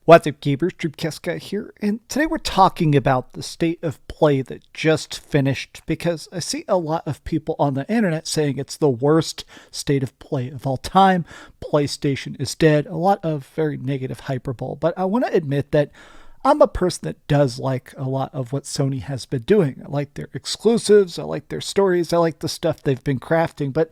What's up, gamers? DreamcastGuy here, and today we're talking about the state of play that just finished because I see a lot of people on the internet saying it's the worst state of play of all time. PlayStation is dead. A lot of very negative hyperbole, but I want to admit that I'm a person that does like a lot of what Sony has been doing. I like their exclusives, I like their stories, I like the stuff they've been crafting, but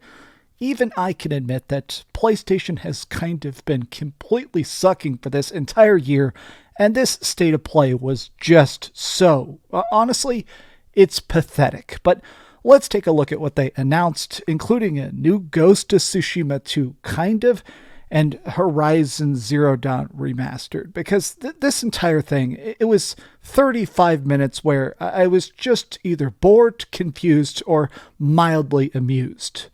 even I can admit that PlayStation has kind of been completely sucking for this entire year, and this state of play was just so. Honestly, it's pathetic. But let's take a look at what they announced, including a new Ghost of Tsushima 2, kind of, and Horizon Zero Dawn Remastered. Because this entire thing, it was 35 minutes where I was just either bored, confused, or mildly amused.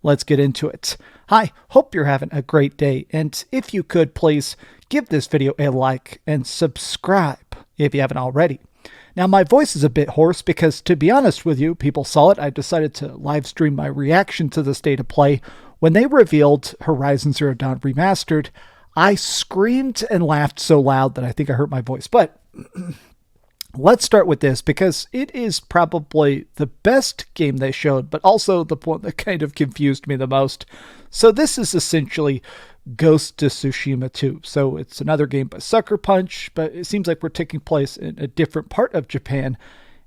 Let's get into it. Hi, hope you're having a great day, and if you could, please give this video a like and subscribe if you haven't already. Now, my voice is a bit hoarse because, to be honest with you, people saw it. I decided to live stream my reaction to the state of play. When they revealed Horizon Zero Dawn Remastered, I screamed and laughed so loud that I think I hurt my voice. But let's start with this because it is probably the best game they showed, but also the point that kind of confused me the most. So this is essentially Ghost of Tsushima 2. So it's another game by Sucker Punch, but it seems like we're taking place in a different part of Japan,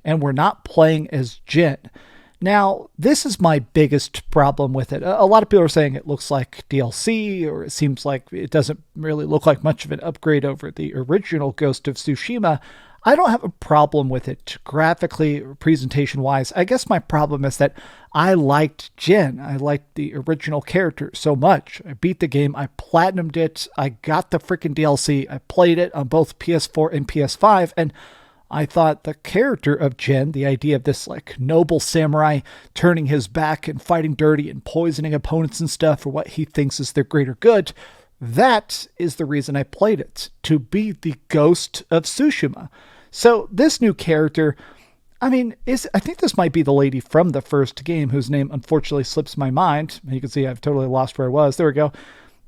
and we're not playing as Jin. Now, this is my biggest problem with it. A lot of people are saying it looks like DLC, or it seems like it doesn't really look like much of an upgrade over the original Ghost of Tsushima. I don't have a problem with it graphically or presentation-wise. I guess my problem is that I liked Jin. I liked the original character so much. I beat the game. I platinumed it. I got the freaking DLC. I played it on both PS4 and PS5, and I thought the character of Jin, the idea of this like noble samurai turning his back and fighting dirty and poisoning opponents and stuff for what he thinks is their greater good, that is the reason I played it, to be the Ghost of Tsushima. So this new character, I think this might be the lady from the first game whose name unfortunately slips my mind. You can see I've totally lost where I was. There we go.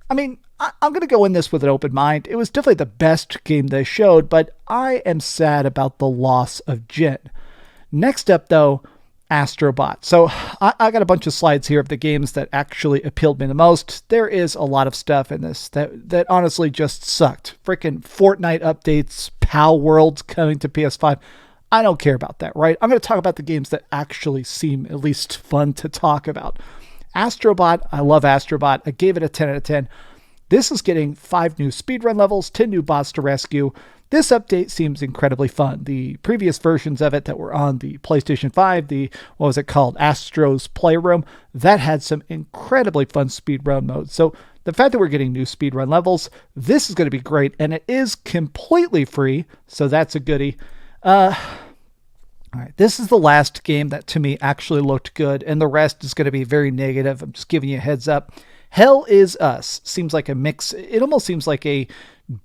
I'm going to go in this with an open mind. It was definitely the best game they showed, but I am sad about the loss of Jin. Next up, though, Astrobot. So I got a bunch of slides here of the games that actually appealed me the most. There is a lot of stuff in this that honestly just sucked. Freaking Fortnite updates, PAL Worlds coming to PS5. I don't care about that, right? I'm going to talk about the games that actually seem at least fun to talk about. Astrobot, I love Astrobot. I gave it a 10 out of 10. This is getting 5 new speedrun levels, 10 new bots to rescue. This update seems incredibly fun. The previous versions of it that were on the PlayStation 5, what was it called? Astro's Playroom, that had some incredibly fun speedrun modes. So the fact that we're getting new speedrun levels, this is going to be great, and it is completely free, so that's a goodie. All right, this is the last game that to me actually looked good, and the rest is going to be very negative. I'm just giving you a heads up. Hell is Us seems like a mix. It almost seems like a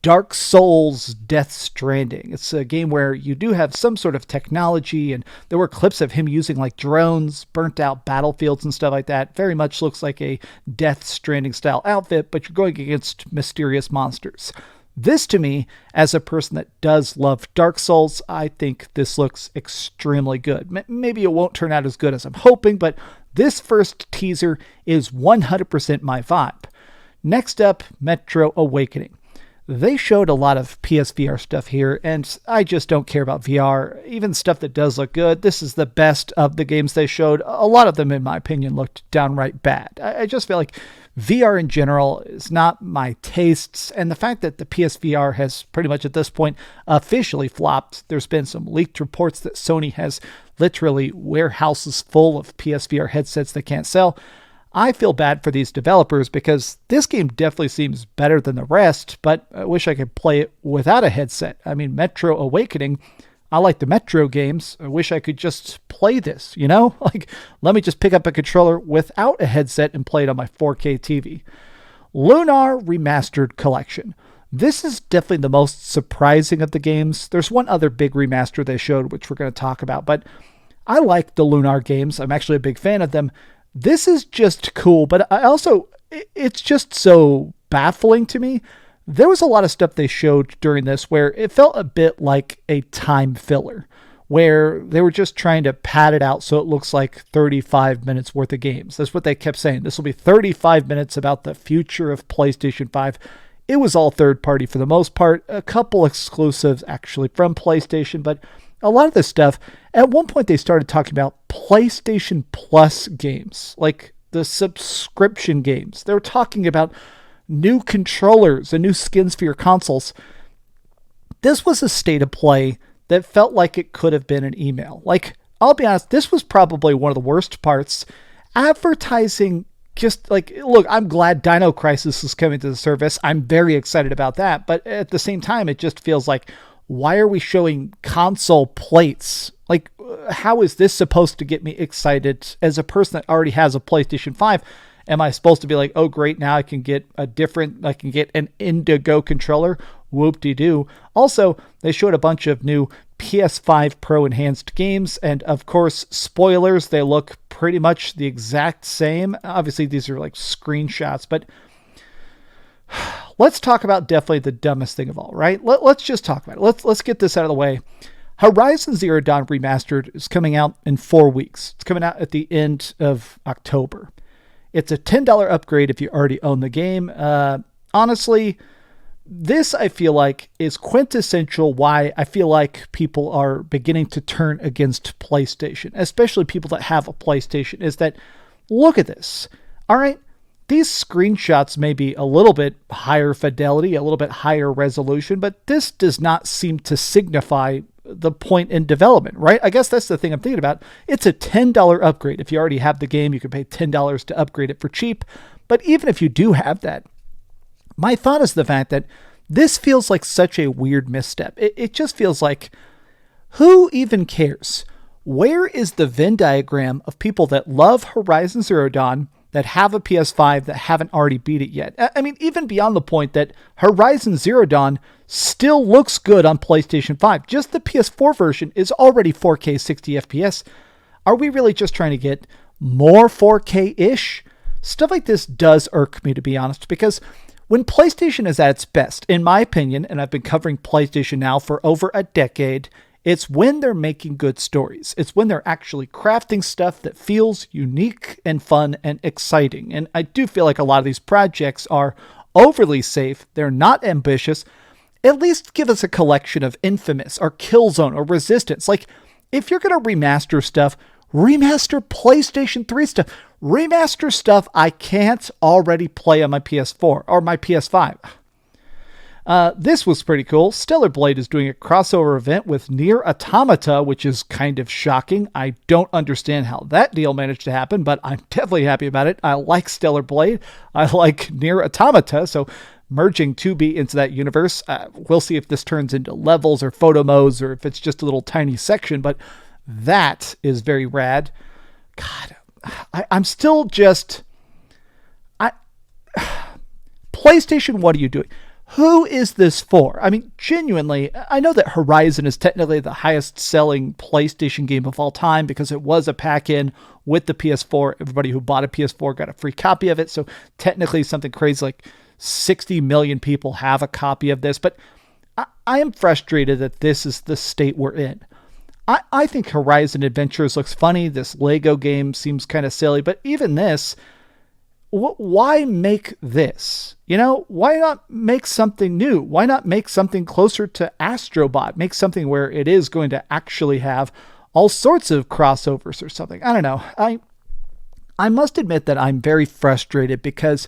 Dark Souls Death Stranding. It's a game where you do have some sort of technology, and there were clips of him using like drones, burnt out battlefields and stuff like that. Very much looks like a Death Stranding style outfit, but you're going against mysterious monsters. This, to me, as a person that does love Dark Souls, I think this looks extremely good. Maybe it won't turn out as good as I'm hoping, but this first teaser is 100% my vibe. Next up, Metro Awakening. They showed a lot of PSVR stuff here, and I just don't care about VR, even stuff that does look good. This is the best of the games they showed. A lot of them, in my opinion, looked downright bad. I just feel like VR in general is not my tastes, and the fact that the PSVR has pretty much at this point officially flopped. There's been some leaked reports that Sony has literally warehouses full of PSVR headsets they can't sell. I feel bad for these developers because this game definitely seems better than the rest, but I wish I could play it without a headset. Metro Awakening, I like the Metro games. I wish I could just play this, Like, let me just pick up a controller without a headset and play it on my 4K TV. Lunar Remastered Collection. This is definitely the most surprising of the games. There's one other big remaster they showed, which we're going to talk about, but I like the Lunar games. I'm actually a big fan of them. This is just cool, but it's just so baffling to me there was a lot of stuff they showed during this where it felt a bit like a time filler, where they were just trying to pad it out so it looks like 35 minutes worth of games. That's what they kept saying. This will be 35 minutes about the future of PlayStation 5. It was all third party for the most part, a couple exclusives actually from PlayStation, but a lot of this stuff, at one point they started talking about PlayStation Plus games, like the subscription games. They were talking about new controllers and new skins for your consoles. This was a state of play that felt like it could have been an email. Like, I'll be honest, this was probably one of the worst parts. Advertising, just like, look, I'm glad Dino Crisis is coming to the service. I'm very excited about that. But at the same time, it just feels like, why are we showing console plates? Like, how is this supposed to get me excited as a person that already has a PlayStation 5? Am I supposed to be like, oh, great, now I can get an Indigo controller? Whoop-de-doo. Also, they showed a bunch of new PS5 Pro enhanced games, and of course, spoilers, they look pretty much the exact same. Obviously, these are like screenshots, but let's talk about definitely the dumbest thing of all, right? Let's just talk about it. Let's get this out of the way. Horizon Zero Dawn Remastered is coming out in 4 weeks. It's coming out at the end of October. It's a $10 upgrade if you already own the game. Honestly, this, I feel like, is quintessential why I feel like people are beginning to turn against PlayStation, especially people that have a PlayStation, is that, look at this. All right, these screenshots may be a little bit higher fidelity, a little bit higher resolution, but this does not seem to signify the point in development, right? I guess that's the thing I'm thinking about. It's a $10 upgrade. If you already have the game, you can pay $10 to upgrade it for cheap. But even if you do have that, my thought is the fact that this feels like such a weird misstep. It just feels like, who even cares? Where is the Venn diagram of people that love Horizon Zero Dawn, that have a PS5, that haven't already beat it yet? I mean, even beyond the point that Horizon Zero Dawn still looks good on PlayStation 5. Just the PS4 version is already 4K 60 FPS. Are we really just trying to get more 4K-ish? Stuff like this does irk me, to be honest, because when PlayStation is at its best, in my opinion, and I've been covering PlayStation now for over a decade, it's when they're making good stories. It's when they're actually crafting stuff that feels unique and fun and exciting. And I do feel like a lot of these projects are overly safe. They're not ambitious. At least give us a collection of Infamous or Killzone or Resistance. Like, if you're going to remaster stuff, remaster PlayStation 3 stuff. Remaster stuff I can't already play on my PS4 or my PS5. This was pretty cool. Stellar Blade is doing a crossover event with Nier Automata, which is kind of shocking. I don't understand how that deal managed to happen, but I'm definitely happy about it. I like Stellar Blade. I like Nier Automata, so merging 2B into that universe. We'll see if this turns into levels or photo modes or if it's just a little tiny section, but that is very rad. God, I'm still just... PlayStation, what are you doing? Who is this for? I mean, genuinely, I know that Horizon is technically the highest selling PlayStation game of all time because it was a pack-in with the PS4. Everybody who bought a PS4 got a free copy of it, so technically something crazy like 60 million people have a copy of this, but I am frustrated that this is the state we're in. I think Horizon Adventures looks funny. This Lego game seems kind of silly, but even this, why make this? You know, why not make something new? Why not make something closer to Astrobot? Make something where it is going to actually have all sorts of crossovers or something. I don't know. I must admit that I'm very frustrated because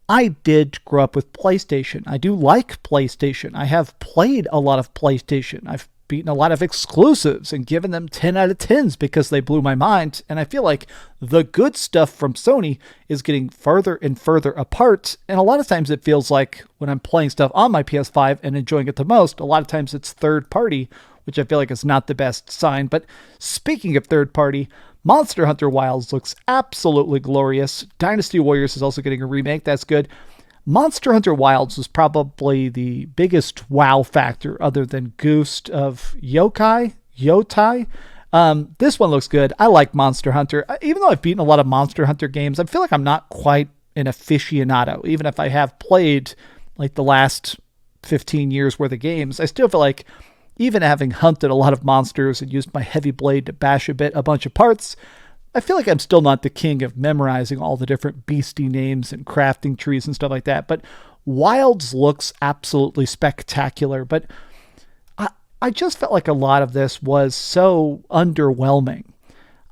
I did grow up with PlayStation. I do like PlayStation. I have played a lot of PlayStation. I've beaten a lot of exclusives and given them 10 out of 10s because they blew my mind. And I feel like the good stuff from Sony is getting further and further apart. And a lot of times it feels like when I'm playing stuff on my PS5 and enjoying it the most, a lot of times it's third party, which I feel like is not the best sign. But speaking of third party, Monster Hunter Wilds looks absolutely glorious. Dynasty Warriors is also getting a remake. That's good. Monster Hunter Wilds was probably the biggest wow factor other to Ghost of Yotai. This one looks good. I like Monster Hunter. Even though I've beaten a lot of Monster Hunter games, I feel like I'm not quite an aficionado. Even if I have played like the last 15 years worth of games, I still feel like even having hunted a lot of monsters and used my heavy blade to bash a bunch of parts, I feel like I'm still not the king of memorizing all the different beastie names and crafting trees and stuff like that. But Wilds looks absolutely spectacular. But I just felt like a lot of this was so underwhelming.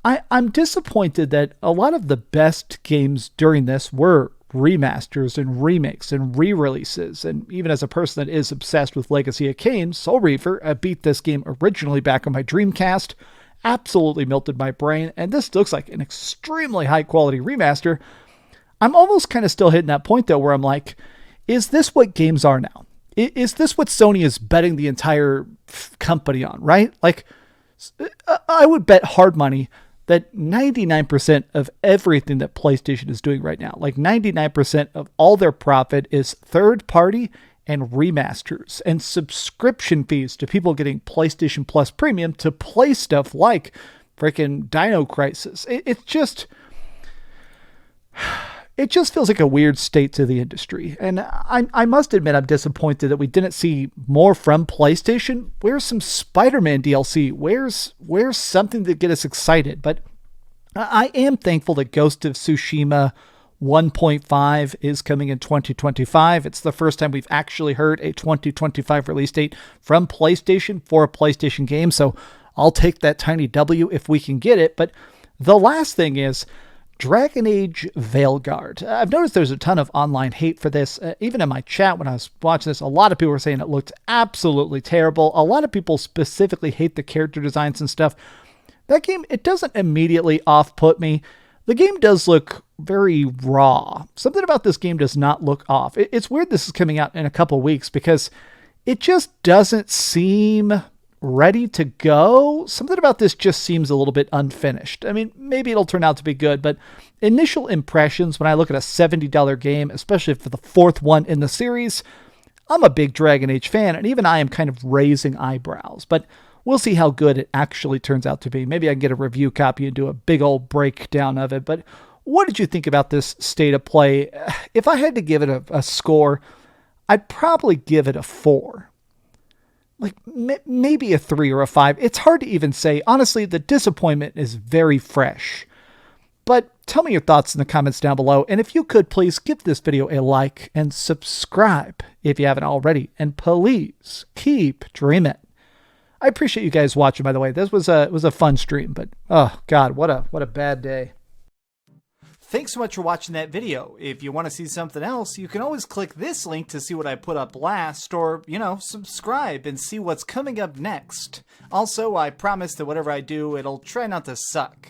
I'm disappointed that a lot of the best games during this were remasters and remakes and re-releases. And even as a person that is obsessed with Legacy of Kain, Soul Reaver, I beat this game originally back on my Dreamcast, absolutely melted my brain, and this looks like an extremely high quality remaster. I'm almost kind of still hitting that point though where I'm like, is this what games are now? Is this what Sony is betting the entire company on, right? Like, I would bet hard money that 99% of everything that PlayStation is doing right now, like 99% of all their profit is third party and remasters and subscription fees to people getting PlayStation Plus Premium to play stuff like freaking Dino Crisis. It just feels like a weird state to the industry. And I must admit, I'm disappointed that we didn't see more from PlayStation. Where's some Spider-Man DLC? Where's something to get us excited? But I am thankful that Ghost of Tsushima 1.5 is coming in 2025. It's the first time we've actually heard a 2025 release date from PlayStation for a PlayStation game. So I'll take that tiny W if we can get it. But the last thing is Dragon Age Veilguard. I've noticed there's a ton of online hate for this. Even in my chat when I was watching this, a lot of people were saying it looked absolutely terrible. A lot of people specifically hate the character designs and stuff. That game, it doesn't immediately off-put me. The game does look very raw. Something about this game does not look off. It's weird this is coming out in a couple weeks because it just doesn't seem ready to go. Something about this just seems a little bit unfinished. I mean, maybe it'll turn out to be good, but initial impressions when I look at a $70 game, especially for the fourth one in the series, I'm a big Dragon Age fan, and even I am kind of raising eyebrows, but we'll see how good it actually turns out to be. Maybe I can get a review copy and do a big old breakdown of it, but what did you think about this state of play? If I had to give it a score, I'd probably give it a 4. Like maybe a 3 or a 5. It's hard to even say. Honestly, the disappointment is very fresh. But tell me your thoughts in the comments down below. And if you could, please give this video a like and subscribe if you haven't already. And please keep dreaming. I appreciate you guys watching, by the way. This was a fun stream, but oh God, what a bad day. Thanks so much for watching that video. If you want to see something else, you can always click this link to see what I put up last, or, subscribe and see what's coming up next. Also, I promise that whatever I do, it'll try not to suck.